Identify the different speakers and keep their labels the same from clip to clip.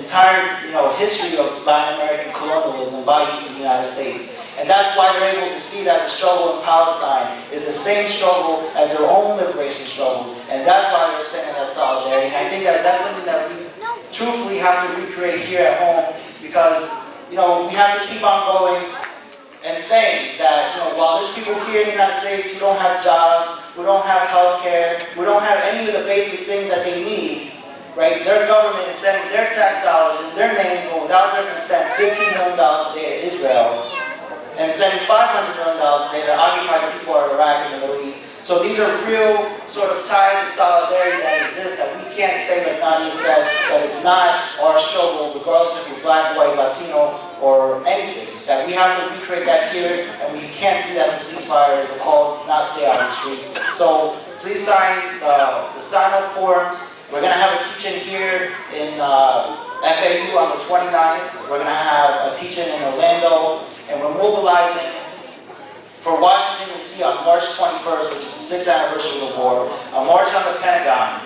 Speaker 1: entire history of Latin American colonialism by the United States. And that's why they're able to see that the struggle in Palestine is the same struggle as their own liberation struggles. And that's why they're saying that solidarity. And I think that that's something that we truthfully have to recreate here at home, because we have to keep on going and saying that while there's people here in the United States who don't have jobs, who don't have health care, who don't have any of the basic things that they need, right? Their government is sending their tax dollars in their names, but without their consent, $15 million a day to Israel, and sending $500 million a day to occupy the people of Iraq and the Middle East. So these are real sort of ties of solidarity that exist that we can't say, like Nadia said, that is not our struggle, regardless if you're black, white, Latino, or anything. That we have to recreate that here, and we can't see that the ceasefire is a call to not stay out in the streets. So please sign the sign-up forms. We're going to have a teach-in here in FAU on the 29th. We're going to have a teach-in in Orlando, and we're mobilizing for Washington, D.C. on March 21st, which is the 6th anniversary of the war, a march on the Pentagon.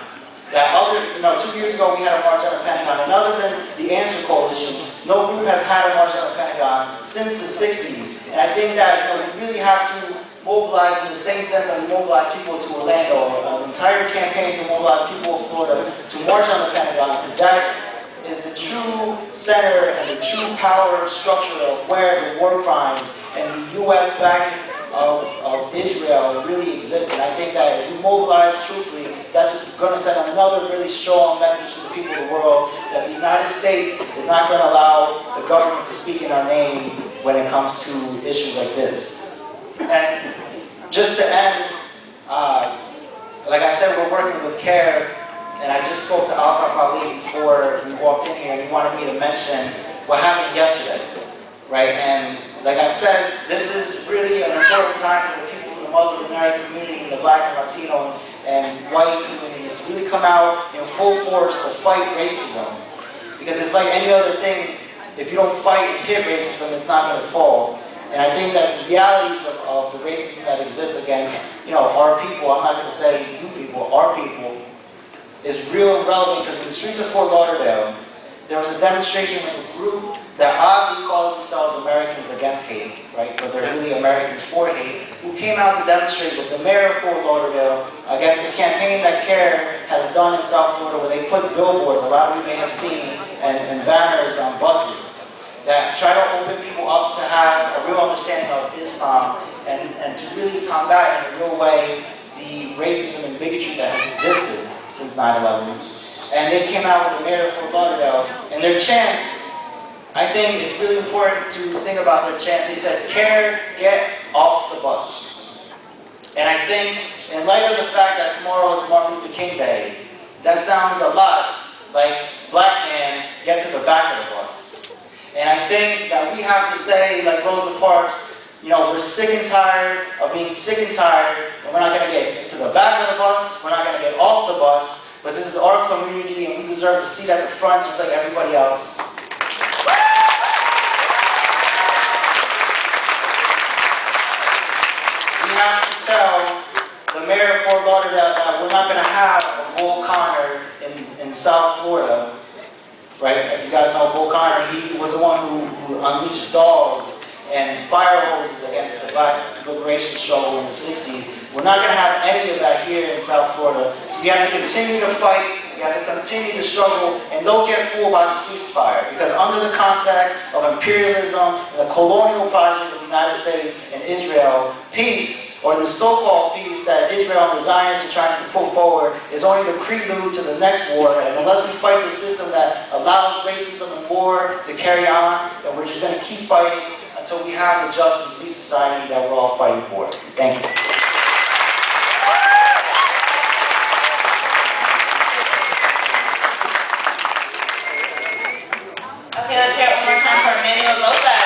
Speaker 1: That 2 years ago we had a march on the Pentagon, and other than the Answer Coalition, no group has had a march on the Pentagon since the 60s. And I think that we really have to mobilize in the same sense that we mobilize people to Orlando, an entire campaign to mobilize people of Florida to march on the Pentagon, because that is the true center and the true power structure of where the war crimes and the U.S. backing of Israel really exists. And I think that if we mobilize truthfully, that's going to send another really strong message to the people of the world that the United States is not going to allow the government to speak in our name when it comes to issues like this. And just to end, like I said, we're working with CARE, and I just spoke to Altaf Ali before we walked in here, and he wanted me to mention what happened yesterday, right? And like I said, this is really an important time for the people in the Muslim American community, the black and Latino and white communities to really come out in full force to fight racism. Because it's like any other thing, if you don't fight and hit racism, it's not going to fall. And I think that the realities of the racism that exists against, our people, I'm not going to say you people, our people, is real and relevant, because in the streets of Fort Lauderdale, there was a demonstration with a group that oddly calls themselves Americans Against Hate, right? But they're really Americans for Hate, who came out to demonstrate with the mayor of Fort Lauderdale against the campaign that CARE has done in South Florida, where they put billboards, a lot of you may have seen, and banners on buses that try to open people up to have a real understanding of Islam and to really combat in a real way the racism and bigotry that has existed since 9/11. And they came out with the mayor of Fort Lauderdale, and their chants, I think it's really important to think about their chants. They said, "CARE, get off the bus." And I think, in light of the fact that tomorrow is Martin Luther King Day, that sounds a lot like black man, get to the back of the bus. And I think that we have to say, like Rosa Parks, we're sick and tired of being sick and tired, and we're not going to get to the back of the bus, we're not going to get off the bus, but this is our community, and we deserve a seat at the front just like everybody else. We have to tell the mayor of Fort Lauderdale that we're not going to have a Bull Connor in South Florida, right? If you guys know Bull Connor, he was the one who unleashed dogs and fire hoses against the black liberation struggle in the 60s. We're not going to have any of that here in South Florida. So we have to continue to fight, we have to continue to struggle, and don't get fooled by the ceasefire. Because under the context of imperialism and the colonial project of the United States and Israel, peace, or the so-called peace that Israel and the Zionists are trying to put forward, is only the prelude to the next war. And unless we fight the system that allows racism and war to carry on, then we're just going to keep fighting until we have the just and free society that we're all fighting for. Thank you.
Speaker 2: Okay, let's hear it one more time for Emmanuel Lopez.